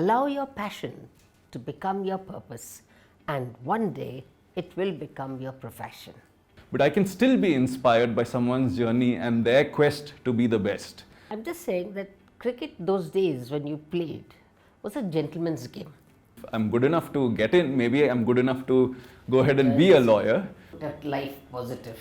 Allow your passion to become your purpose, and one day it will become your profession. But I can still be inspired by someone's journey and their quest to be the best. I'm just saying that cricket those days when you played was a gentleman's game. If I'm good enough to get in, maybe I'm good enough to go ahead and be a lawyer. That life positive.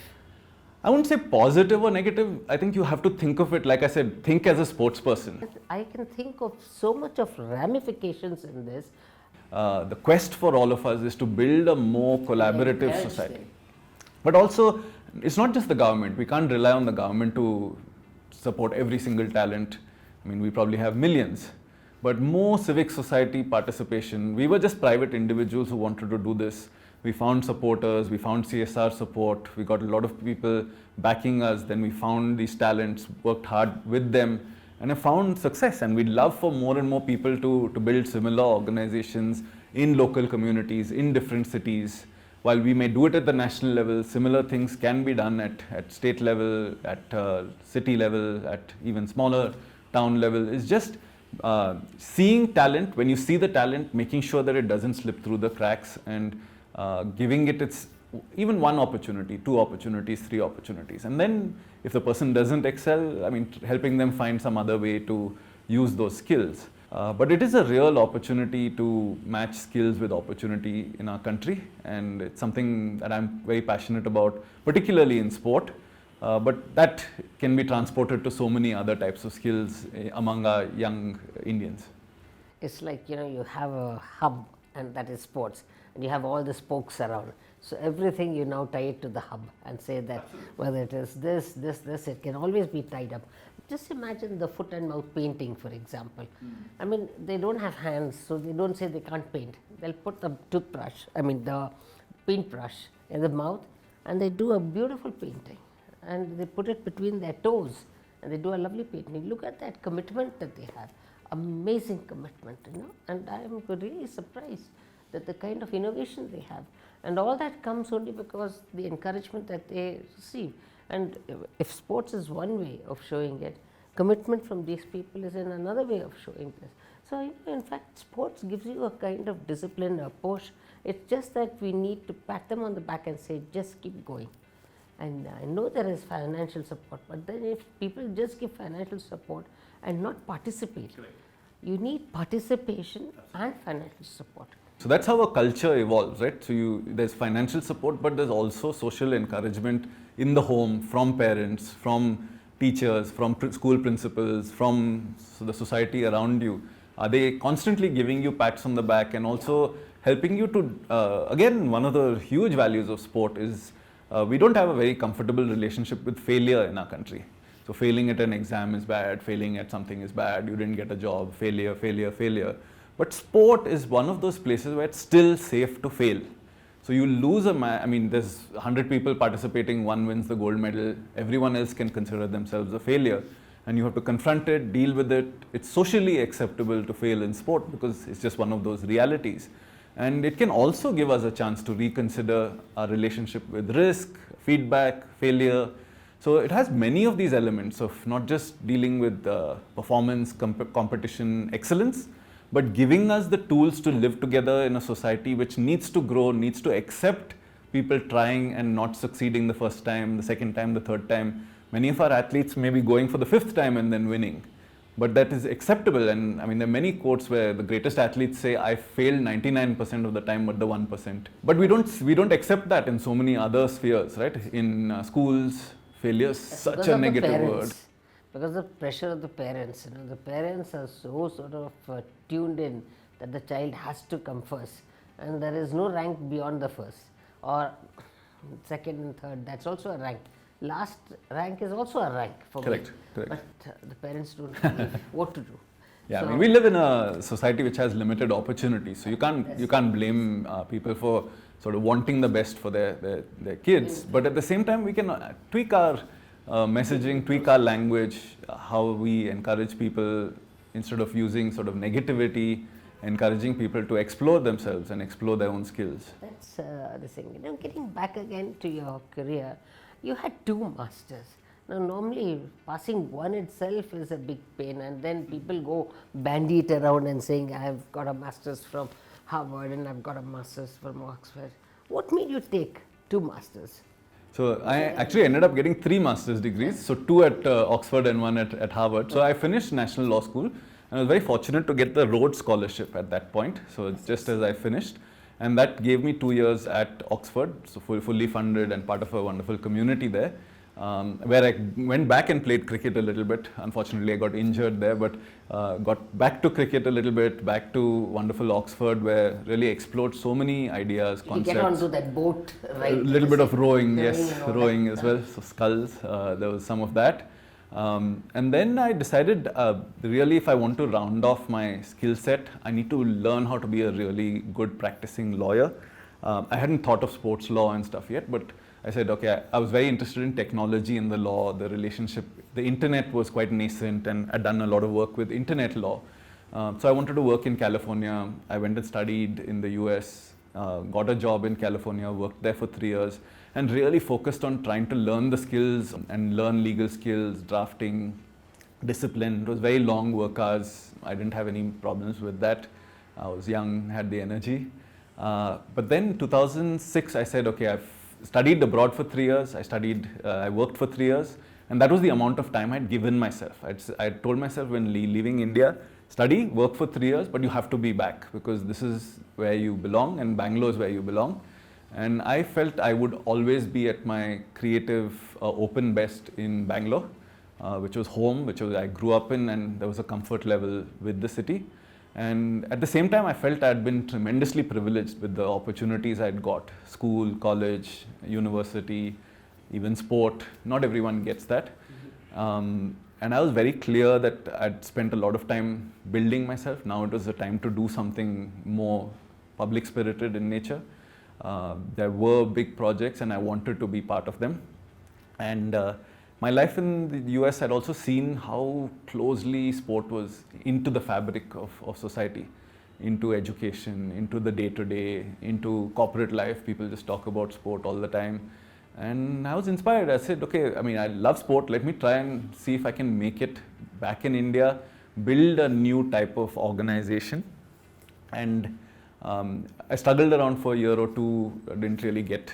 I wouldn't say positive or negative. I think you have to think of it, like I said, think as a sports person. I can think of so much of ramifications in this. The quest for all of us is to build a more collaborative society. Them. But also, it's not just the government. We can't rely on the government to support every single talent. I mean, we probably have millions. But more civic society participation. We were just private individuals who wanted to do this. We found supporters, we found CSR support, we got a lot of people backing us, then we found these talents, worked hard with them, and I found success. And we'd love for more and more people to build similar organizations in local communities, in different cities. While we may do it at the national level, similar things can be done at state level, at city level, at even smaller town level. It's just seeing talent. When you see the talent, making sure that it doesn't slip through the cracks, and giving it its even one opportunity, 2 opportunities, 3 opportunities. And then if the person doesn't excel, I mean, helping them find some other way to use those skills. But it is a real opportunity to match skills with opportunity in our country, and it's something that I'm very passionate about, particularly in sport. But that can be transported to so many other types of skills among our young Indians. It's like, you have a hub, and that is sports, and you have all the spokes around. So everything you now tie it to the hub and say that whether it is this, it can always be tied up. Just imagine the foot and mouth painting, for example. I mean, they don't have hands, so they don't say they can't paint. They'll put the the paintbrush in the mouth, and they do a beautiful painting. And they put it between their toes, and they do a lovely painting. Look at that commitment that they have. Amazing commitment, and I am really surprised that the kind of innovation they have. And all that comes only because the encouragement that they receive. And if sports is one way of showing it, commitment from these people is in another way of showing this. So, in fact, sports gives you a kind of discipline, a push. It's just that we need to pat them on the back and say, just keep going. And I know there is financial support, but then if people just give financial support and not participate, correct, you need participation and financial support. So that's how a culture evolves, right? So there's financial support, but there's also social encouragement in the home, from parents, from teachers, from school principals, from the society around you. Are they constantly giving you pats on the back and also helping you to, again, one of the huge values of sport is we don't have a very comfortable relationship with failure in our country. So failing at an exam is bad, failing at something is bad, you didn't get a job, failure, failure, failure. But sport is one of those places where it's still safe to fail. So you lose a match, I mean, there's 100 people participating, one wins the gold medal, everyone else can consider themselves a failure. And you have to confront it, deal with it. It's socially acceptable to fail in sport because it's just one of those realities. And it can also give us a chance to reconsider our relationship with risk, feedback, failure. So it has many of these elements of not just dealing with performance, competition, excellence, but giving us the tools to live together in a society which needs to grow, needs to accept people trying and not succeeding the first time, the second time, the third time. Many of our athletes may be going for the 5th time and then winning. But that is acceptable, and I mean there are many quotes where the greatest athletes say, I failed 99% of the time but the 1%. But we don't accept that in so many other spheres, right? In schools, failure is such a negative word. Because of the pressure of the parents, the parents are so sort of tuned in that the child has to come first, and there is no rank beyond the first, or second and third, that's also a rank. Last rank is also a rank for correct, me. correct. But the parents don't know what to do. Yeah, so, I mean, we live in a society which has limited opportunities, so you can't blame people for sort of wanting the best for their kids. But at the same time, we can tweak our messaging, tweak our language, how we encourage people instead of using sort of negativity, encouraging people to explore themselves and explore their own skills. That's the thing. Getting back again to your career, you had 2 masters. Now, normally passing one itself is a big pain, and then people go bandy it around and saying, I've got a master's from Harvard and I've got a master's from Oxford. What made you take 2 masters? So I actually ended up getting 3 master's degrees, so 2 at Oxford and 1 at Harvard. So I finished National Law School, and I was very fortunate to get the Rhodes Scholarship at that point. So just as I finished, and that gave me 2 years at Oxford, so fully funded and part of a wonderful community there. Where I went back and played cricket a little bit. Unfortunately, I got injured there, but got back to cricket a little bit, back to wonderful Oxford, where really explored so many ideas, concepts. You get onto that boat, right? A little bit of rowing, yes, rowing as well. So sculls, there was some of that. And then I decided, really, if I want to round off my skill set, I need to learn how to be a really good practicing lawyer. I hadn't thought of sports law and stuff yet, but I said, okay, I was very interested in technology and the law, the relationship. The internet was quite nascent, and I'd done a lot of work with internet law. So I wanted to work in California. I went and studied in the US, got a job in California, worked there for 3 years, and really focused on trying to learn the skills and learn legal skills, drafting, discipline. It was very long work hours. I didn't have any problems with that. I was young, had the energy. But then in 2006, I said, okay, I've studied abroad for 3 years. I worked for 3 years, and that was the amount of time I'd given myself. I told myself when leaving India, study, work for 3 years, but you have to be back because this is where you belong, and Bangalore is where you belong. And I felt I would always be at my creative, open best in Bangalore, which was home, I grew up in, and there was a comfort level with the city. And at the same time, I felt I had been tremendously privileged with the opportunities I'd got. School, college, university, even sport. Not everyone gets that. And I was very clear that I'd spent a lot of time building myself. Now it was the time to do something more public spirited in nature. There were big projects and I wanted to be part of them. And my life in the US had also seen how closely sport was into the fabric of society, into education, into the day-to-day, into corporate life. People just talk about sport all the time. And I was inspired. I said, okay, I mean, I love sport. Let me try and see if I can make it back in India, build a new type of organization. And I struggled around for a year or two. I didn't really get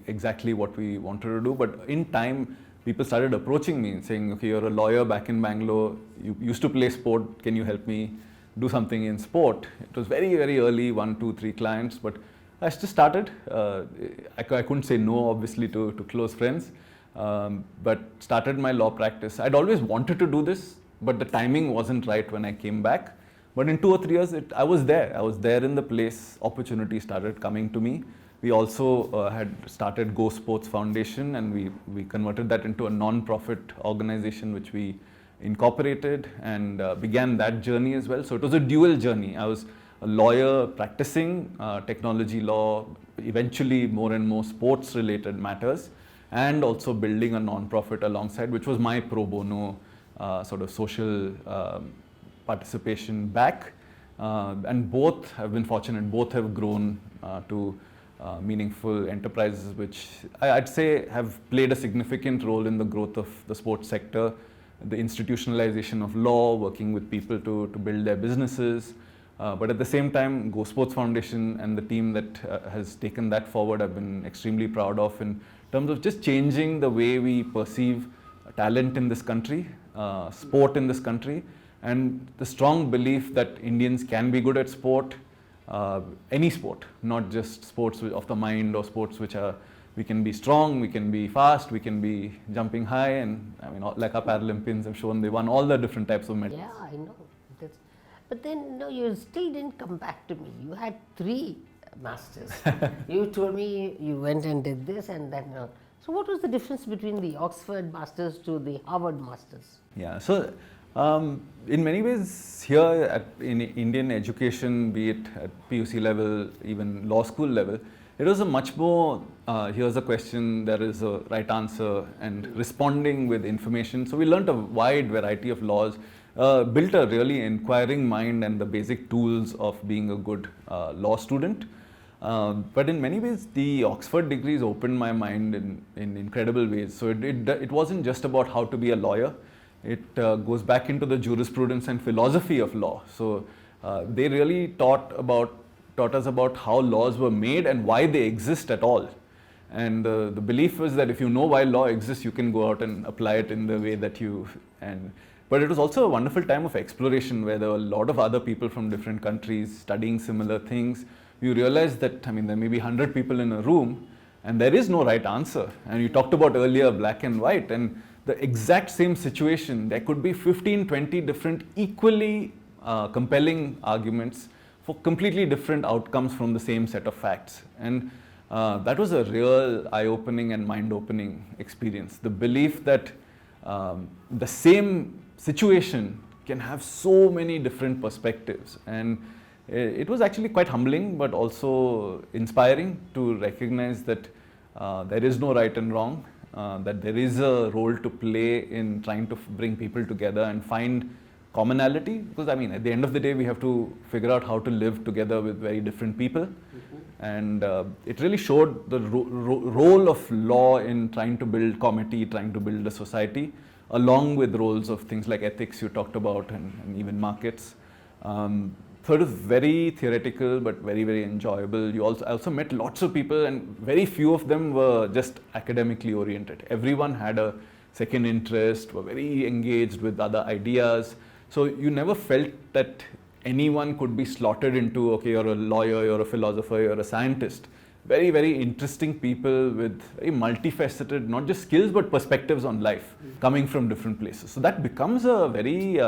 exactly what we wanted to do. But in time, people started approaching me and saying, okay, you're a lawyer back in Bangalore. You used to play sport. Can you help me do something in sport? It was very, very early, 1, 2, 3 clients. But I just started. I couldn't say no, obviously, to close friends. But started my law practice. I'd always wanted to do this, but the timing wasn't right when I came back. But in 2 or 3 years, I was there. I was there in the place. Opportunities started coming to me. We also had started GoSports Foundation, and we converted that into a non-profit organization which we incorporated and began that journey as well. So it was a dual journey. I was a lawyer practicing technology law, eventually more and more sports related matters, and also building a non-profit alongside, which was my pro bono sort of social participation back. And both have been fortunate, both have grown to meaningful enterprises, which I'd say have played a significant role in the growth of the sports sector, the institutionalization of law, working with people to build their businesses. But at the same time, GoSports Foundation and the team that has taken that forward, I've been extremely proud of in terms of just changing the way we perceive talent in this country, sport in this country, and the strong belief that Indians can be good at sport, any sport, not just sports of the mind or sports which are, we can be strong, we can be fast, we can be jumping high, and I mean, like our Paralympians have shown, they won all the different types of medals. Yeah, I know. But then, no, you still didn't come back to me. You had 3 masters. You told me you went and did this and that. And all. So what was the difference between the Oxford masters to the Harvard masters? Yeah, so in many ways here in Indian education, be it at PUC level, even law school level, it was a much more, here's a question, there is a right answer, and responding with information. So we learned a wide variety of laws, built a really inquiring mind and the basic tools of being a good law student. But in many ways, the Oxford degrees opened my mind in incredible ways. So it wasn't just about how to be a lawyer. It goes back into the jurisprudence and philosophy of law. So they really taught us about how laws were made and why they exist at all. And the belief was that if you know why law exists, you can go out and apply it in the way that you. But it was also a wonderful time of exploration where there were a lot of other people from different countries studying similar things. You realize that, there may be 100 people in a room and there is no right answer. And you talked about earlier black and white, and the exact same situation, there could be 15, 20 different equally compelling arguments for completely different outcomes from the same set of facts. And that was a real eye-opening and mind-opening experience. The belief that the same situation can have so many different perspectives. And it was actually quite humbling, but also inspiring to recognize that there is no right and wrong, that there is a role to play in trying to bring people together and find commonality. Because at the end of the day, we have to figure out how to live together with very different people. And it really showed the role of law in trying to build comity, trying to build a society, along with roles of things like ethics you talked about and even markets. So it was very theoretical but very, very enjoyable. I also met lots of people, and very few of them were just academically oriented. Everyone had a second interest, were very engaged with other ideas. So you never felt that anyone could be slotted into, okay, you're a lawyer, you're a philosopher, you're a scientist. Very, very interesting people with very multifaceted, not just skills, but perspectives on life coming from different places. So that becomes a very,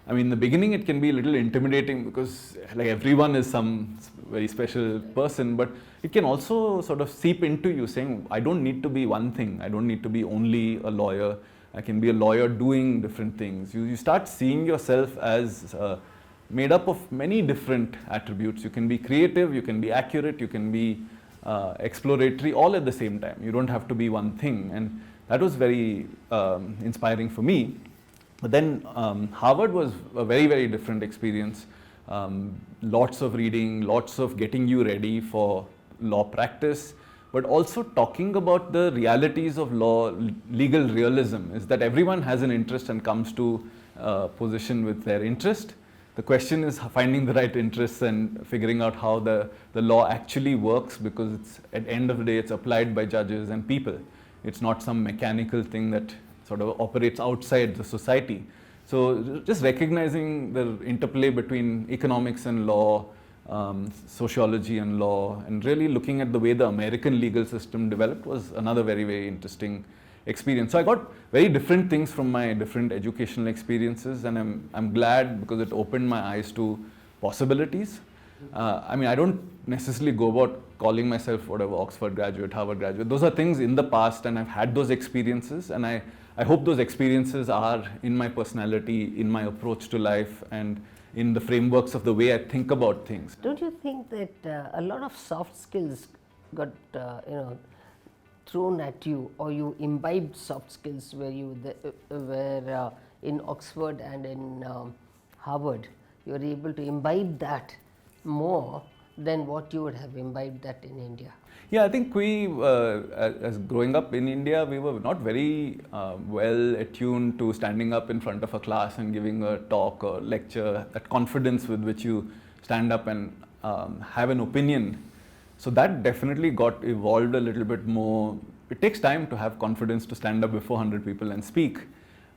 in the beginning it can be a little intimidating because like everyone is some very special person, but it can also sort of seep into you saying, I don't need to be one thing. I don't need to be only a lawyer. I can be a lawyer doing different things. You start seeing yourself as made up of many different attributes. You can be creative, you can be accurate, you can be exploratory, all at the same time. You don't have to be one thing. And that was very inspiring for me. But then Harvard was a very, very different experience. Lots of reading, lots of getting you ready for law practice, but also talking about the realities of law. Legal realism is that everyone has an interest and comes to a position with their interest. The question is finding the right interests and figuring out how the law actually works, because it's, at the end of the day, it's applied by judges and people. It's not some mechanical thing that sort of operates outside the society. So just recognizing the interplay between economics and law, sociology and law, and really looking at the way the American legal system developed was another very, very interesting experience. So I got very different things from my different educational experiences, and I'm glad because it opened my eyes to possibilities. I don't necessarily go about calling myself whatever Oxford graduate, Harvard graduate. Those are things in the past, and I've had those experiences, and I hope those experiences are in my personality, in my approach to life, and in the frameworks of the way I think about things. Don't you think that a lot of soft skills got thrown at you, or you imbibed soft skills where you were in Oxford and in Harvard? You were able to imbibe that more than what you would have imbibed that in India. Yeah, I think we, as growing up in India, we were not very well attuned to standing up in front of a class and giving a talk or lecture, that confidence with which you stand up and have an opinion. So that definitely got evolved a little bit more. It takes time to have confidence to stand up before 100 people and speak.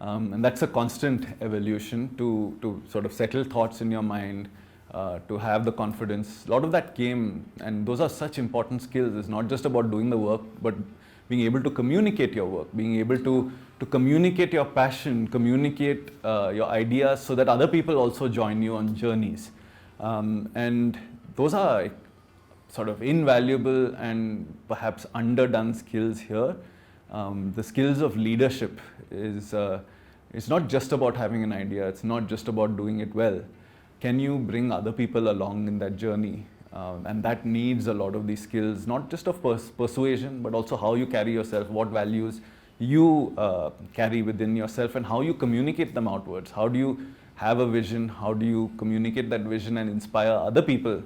And that's a constant evolution to sort of settle thoughts in your mind, to have the confidence. A lot of that came, and those are such important skills. It's not just about doing the work, but being able to communicate your work, being able to communicate your passion, communicate your ideas so that other people also join you on journeys. And those are sort of invaluable and perhaps underdone skills here. The skills of leadership is, it's not just about having an idea, it's not just about doing it well. Can you bring other people along in that journey? And that needs a lot of these skills, not just of persuasion, but also how you carry yourself, what values you carry within yourself, and how you communicate them outwards. How do you have a vision? How do you communicate that vision and inspire other people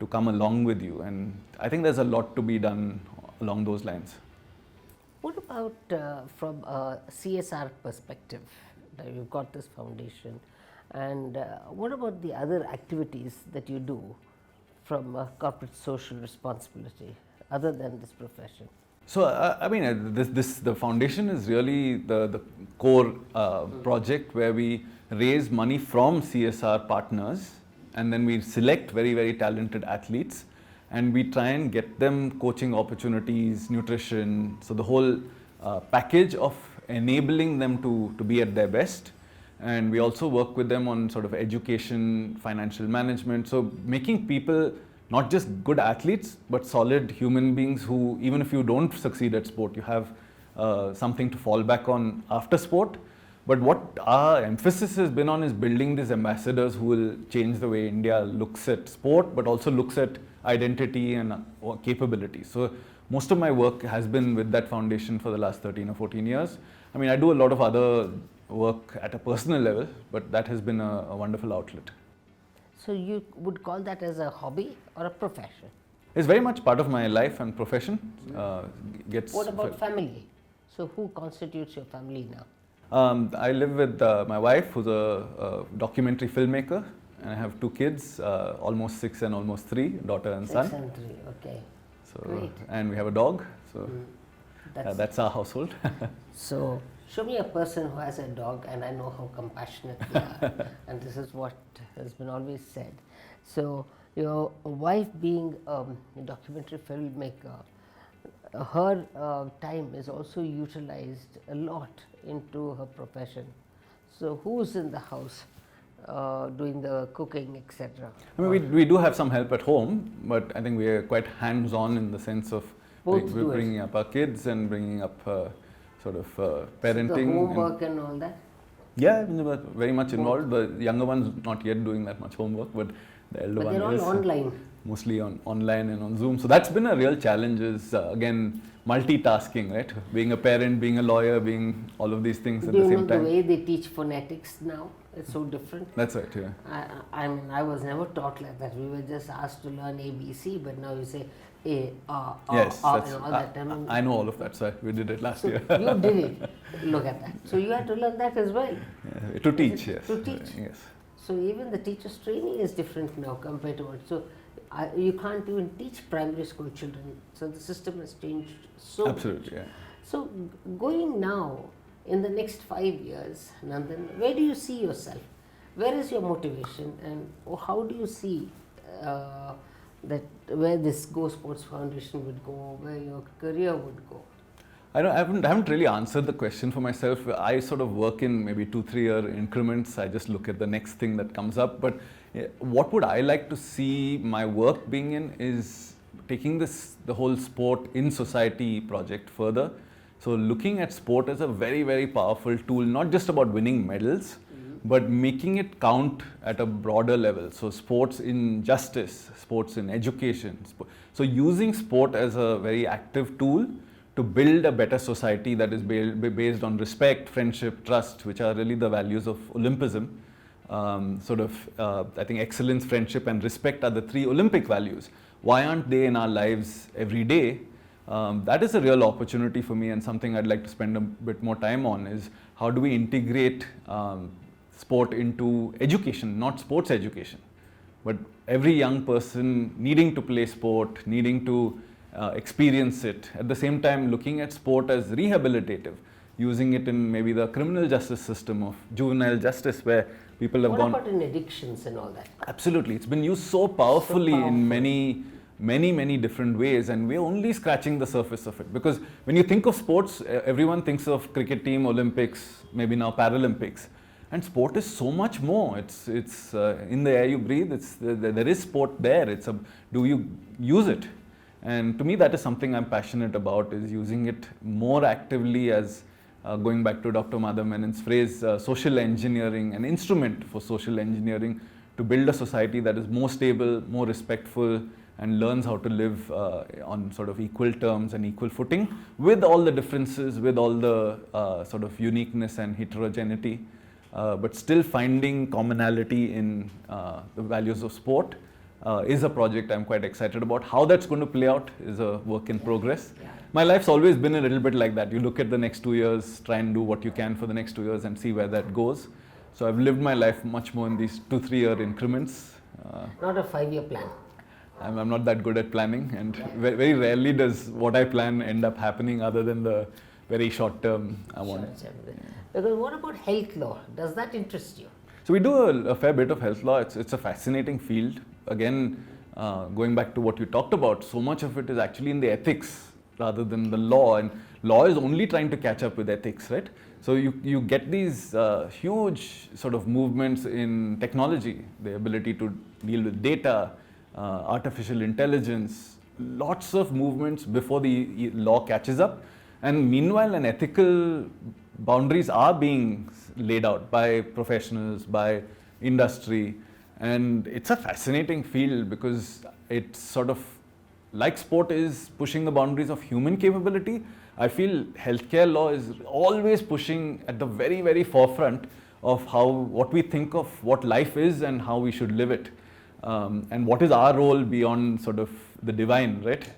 to come along with you. And I think there's a lot to be done along those lines. What about from a CSR perspective? Now you've got this foundation, and what about the other activities that you do from a corporate social responsibility other than this profession? So I mean, the foundation is really the core project where we raise money from CSR partners, and then we select very, very talented athletes, and we try and get them coaching opportunities, nutrition, so the whole package of enabling them to be at their best. And we also work with them on sort of education, financial management, so making people not just good athletes, but solid human beings who, even if you don't succeed at sport, you have something to fall back on after sport. But what our emphasis has been on is building these ambassadors who will change the way India looks at sport, but also looks at identity and capability. So most of my work has been with that foundation for the last 13 or 14 years. I mean, I do a lot of other work at a personal level, but that has been a wonderful outlet. So you would call that as a hobby or a profession? It's very much part of my life and profession. What about family? So who constitutes your family now? I live with my wife, who's a documentary filmmaker, and I have 2 kids, almost 6 and almost 3, daughter and son. 6 and 3, okay. So, great. And we have a dog, so that's our household. So show me a person who has a dog, and I know how compassionate they are, and this is what has been always said. So your wife being a documentary filmmaker, her time is also utilized a lot into her profession. So who's in the house doing the cooking, etc.? I mean, we do have some help at home, but I think we are quite hands-on in the sense of bringing up our kids and bringing up sort of parenting. So the homework and all that? Yeah, we're very much involved. The younger one's not yet doing that much homework, but the elder one is. But they're all online. Mostly online and on Zoom. So that's been a real challenge, is again multitasking, right? Being a parent, being a lawyer, being all of these things at the same time. Do you know the way they teach phonetics now? It's so different. That's right, yeah. I mean, I was never taught like that. We were just asked to learn ABC, but now you say A, yes, and all that. I know all of that, so we did it last year. You did it. Look at that. So you had to learn that as well. Yeah, to teach, yes. To teach. Yes. So even the teacher's training is different now compared to what. So you can't even teach primary school children. So the system has changed so Absolutely, much. yeah. So going now, in the next 5 years, Nandan, where do you see yourself? Where is your motivation, and how do you see that where this GoSports Foundation would go, where your career would go? I haven't really answered the question for myself. I sort of work in maybe 2-3 year increments. I just look at the next thing that comes up. But what would I like to see my work being in is taking the whole sport in society project further. So looking at sport as a very, very powerful tool, not just about winning medals, but making it count at a broader level. So sports in justice, sports in education. So using sport as a very active tool to build a better society that is based on respect, friendship, trust, which are really the values of Olympism. I think excellence, friendship and respect are the 3 Olympic values. Why aren't they in our lives every day? That is a real opportunity for me, and something I'd like to spend a bit more time on is how do we integrate sport into education, not sports education, but every young person needing to play sport, needing to experience it, at the same time looking at sport as rehabilitative, using it in maybe the criminal justice system of juvenile justice, where people have gone. What about in addictions and all that? Absolutely, it's been used so powerfully in many different ways, and we're only scratching the surface of it. Because when you think of sports, everyone thinks of cricket team, Olympics, maybe now Paralympics, and sport is so much more. It's in the air you breathe. There is sport there. Do you use it? And to me, that is something I'm passionate about, is using it more actively as, going back to Dr. Madhav Menon's phrase, social engineering, an instrument for social engineering to build a society that is more stable, more respectful, and learns how to live on sort of equal terms and equal footing, with all the differences, with all the sort of uniqueness and heterogeneity, but still finding commonality in the values of sport. is a project I'm quite excited about. How that's going to play out is a work in progress. My life's always been a little bit like that. You look at the next 2 years, try and do what you can for the next 2 years and see where that goes. So I've lived my life much more in these 2-3 year increments. Not a 5-year plan. I'm not that good at planning, and very rarely does what I plan end up happening other than the very short term I want. Sure. Because what about health law? Does that interest you? So we do a fair bit of health law. It's a fascinating field. Again, going back to what you talked about, so much of it is actually in the ethics rather than the law, and law is only trying to catch up with ethics, right? So you get these huge sort of movements in technology, the ability to deal with data, artificial intelligence, lots of movements before the law catches up. And meanwhile, an ethical boundaries are being laid out by professionals, by industry, and it's a fascinating field because it's sort of like sport is pushing the boundaries of human capability. I feel healthcare law is always pushing at the very, very forefront of what we think of what life is and how we should live it, and what is our role beyond sort of the divine, right?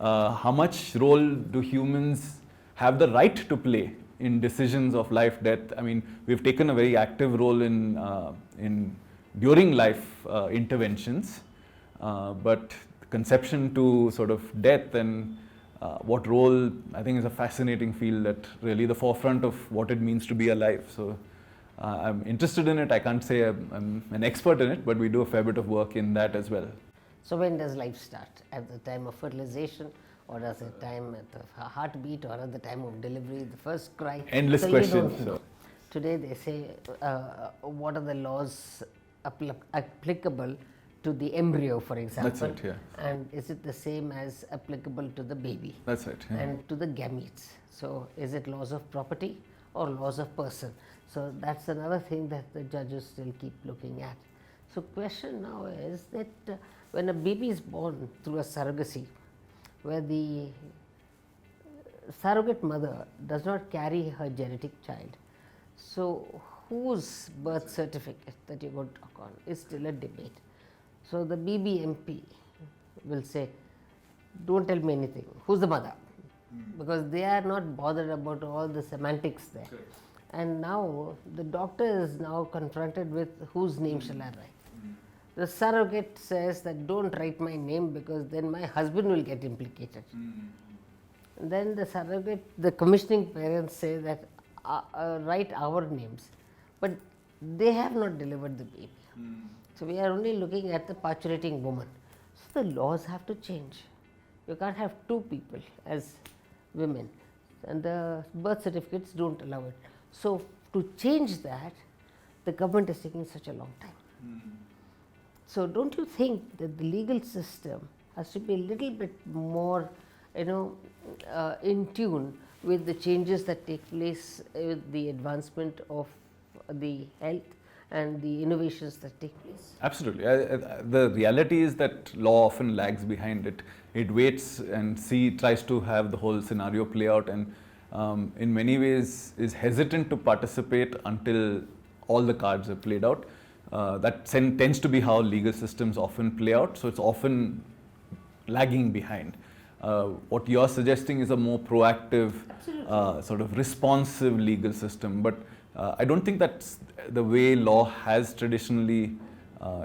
How much role do humans have the right to play in decisions of life, death? I mean, we've taken a very active role in during life interventions, but conception to sort of death and what role, I think, is a fascinating field at really the forefront of what it means to be alive. So I'm interested in it. I can't say I'm an expert in it, but we do a fair bit of work in that as well. So when does life start? At the time of fertilization, or does it time at the heartbeat, or at the time of delivery, the first cry? Endless so questions. So today they say, what are the laws applicable to the embryo, for example? That's it, yeah. And is it the same as applicable to the baby? That's it. Yeah. And to the gametes. So is it laws of property or laws of person? So that's another thing that the judges still keep looking at. So question now is that when a baby is born through a surrogacy, where the surrogate mother does not carry her genetic child, so whose birth certificate that you go to talk on is still a debate. So the BBMP will say, don't tell me anything, who's the mother? Because they are not bothered about all the semantics there. Correct. And now the doctor is now confronted with whose name shall I write. The surrogate says that don't write my name because then my husband will get implicated. And then the surrogate, the commissioning parents say that write our names, but they have not delivered the baby. So we are only looking at the parturiting woman. So the laws have to change. You can't have two people as women, and the birth certificates don't allow it. So to change that, the government is taking such a long time. So don't you think that the legal system has to be a little bit more, in tune with the changes that take place with the advancement of the health and the innovations that take place? Absolutely. The reality is that law often lags behind it. It waits and tries to have the whole scenario play out, and in many ways is hesitant to participate until all the cards are played out. That tends to be how legal systems often play out, so it's often lagging behind. What you're suggesting is a more proactive, sort of responsive legal system, but I don't think that's the way law has traditionally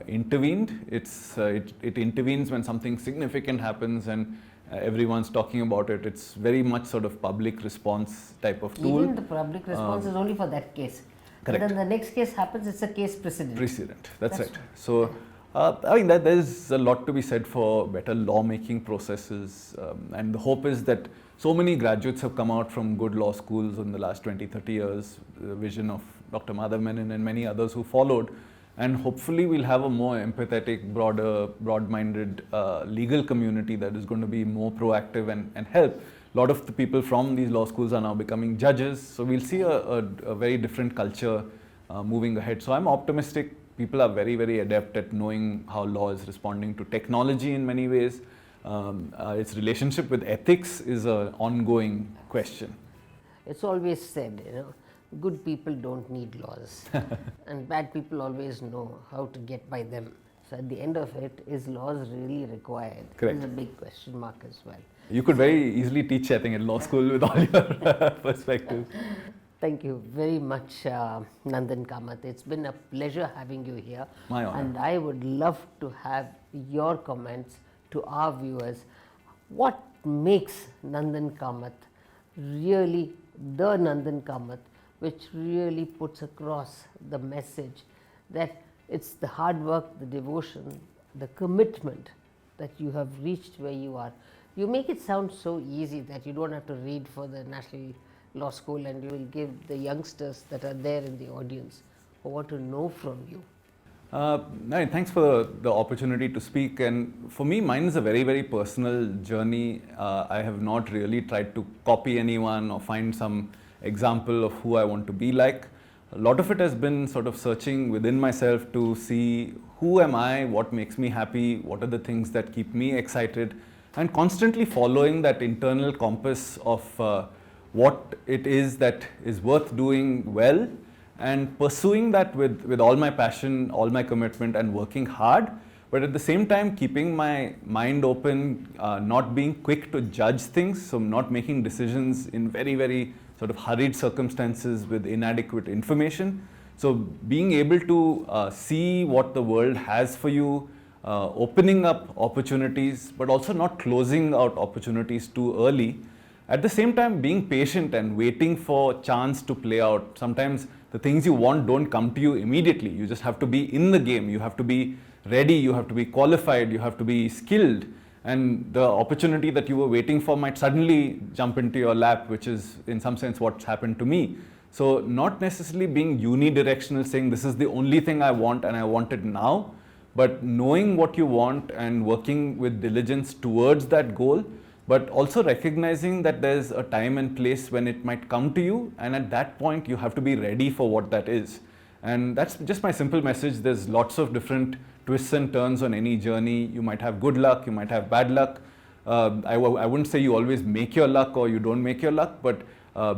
intervened. It intervenes when something significant happens and everyone's talking about it. It's very much sort of public response type of tool. Even the public response is only for that case. Correct. But then the next case happens, it's a case precedent. That's right. So, I mean, there's a lot to be said for better lawmaking processes, and the hope is that so many graduates have come out from good law schools in the last 20-30 years, the vision of Dr. Madhav Menon and many others who followed, and hopefully we'll have a more empathetic, broad-minded legal community that is going to be more proactive and help. A lot of the people from these law schools are now becoming judges, so we'll see a very different culture moving ahead. So I'm optimistic. People are very, very adept at knowing how law is responding to technology in many ways. Its relationship with ethics is an ongoing question. It's always said, good people don't need laws and bad people always know how to get by them. So at the end of it, is laws really required? Correct. Is a big question mark as well. You could very easily teach, I think, in law school with all your perspectives. Thank you very much, Nandan Kamath. It's been a pleasure having you here. My honor. And I would love to have your comments to our viewers. What makes Nandan Kamath really the Nandan Kamath, which really puts across the message that it's the hard work, the devotion, the commitment that you have reached where you are. You make it sound so easy that you don't have to read for the National Law School, and you will give the youngsters that are there in the audience who want to know from you. No, thanks for the opportunity to speak. And for me, mine is a very, very personal journey. I have not really tried to copy anyone or find some example of who I want to be like. A lot of it has been sort of searching within myself to see who am I, what makes me happy, what are the things that keep me excited, and constantly following that internal compass of what it is that is worth doing well, and pursuing that with all my passion, all my commitment, and working hard, but at the same time keeping my mind open, not being quick to judge things, so not making decisions in very, very sort of hurried circumstances with inadequate information. So being able to see what the world has for you, opening up opportunities, but also not closing out opportunities too early. At the same time, being patient and waiting for chance to play out. Sometimes the things you want don't come to you immediately. You just have to be in the game. You have to be ready. You have to be qualified. You have to be skilled. And the opportunity that you were waiting for might suddenly jump into your lap, which is in some sense what's happened to me. So not necessarily being unidirectional, saying this is the only thing I want and I want it now, but knowing what you want and working with diligence towards that goal, but also recognizing that there's a time and place when it might come to you, and at that point you have to be ready for what that is. And that's just my simple message. There's lots of different twists and turns on any journey. You might have good luck, you might have bad luck. I wouldn't say you always make your luck or you don't make your luck, but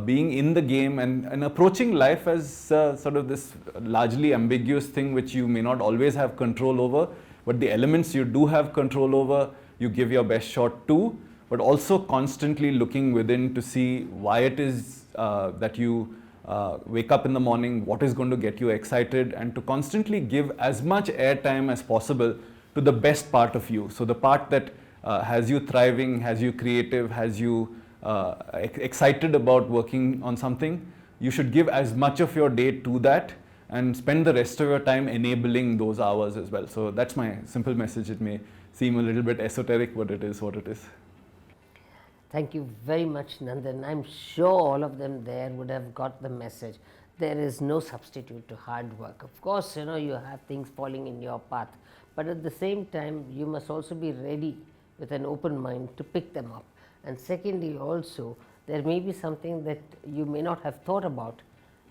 being in the game and approaching life as sort of this largely ambiguous thing which you may not always have control over, but the elements you do have control over, you give your best shot to, but also constantly looking within to see why it is that you wake up in the morning, what is going to get you excited, and to constantly give as much airtime as possible to the best part of you. So the part that has you thriving, has you creative, has you excited about working on something, you should give as much of your day to that and spend the rest of your time enabling those hours as well. So that's my simple message. It may seem a little bit esoteric, but it is what it is. Thank you very much, Nandan. I'm sure all of them there would have got the message. There is no substitute to hard work. Of course, you have things falling in your path, but at the same time, you must also be ready with an open mind to pick them up. And secondly, also, there may be something that you may not have thought about,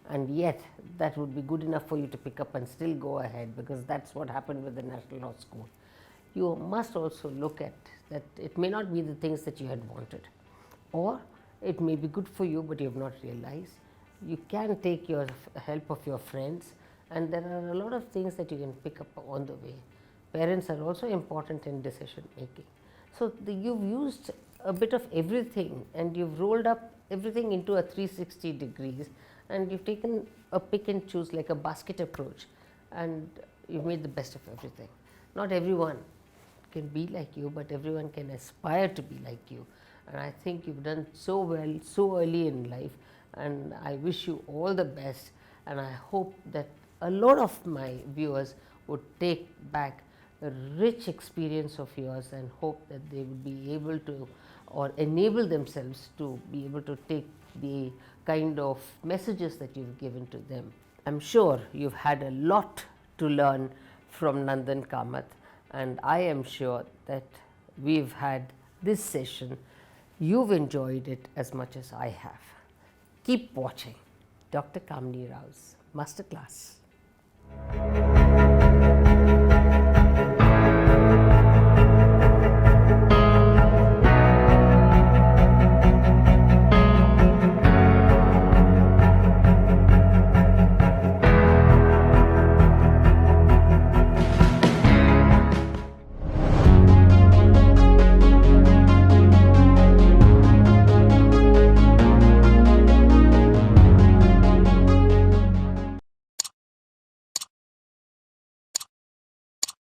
and yet that would be good enough for you to pick up and still go ahead, because that's what happened with the National Law School. You must also look at that it may not be the things that you had wanted, or it may be good for you but you have not realized. You can take your help of your friends, and there are a lot of things that you can pick up on the way. Parents are also important in decision making. So you've used a bit of everything, and you've rolled up everything into a 360 degrees, and you've taken a pick and choose, like a basket approach, and you've made the best of everything. Not everyone can be like you, but everyone can aspire to be like you. And I think you've done so well so early in life, and I wish you all the best, and I hope that a lot of my viewers would take back a rich experience of yours, and hope that they would be able to, or enable themselves to be able to take the kind of messages that you've given to them. I'm sure you've had a lot to learn from Nandan Kamath, and I am sure that we've had this session. You've enjoyed it as much as I have. Keep watching Dr. Kamini Rao's Masterclass.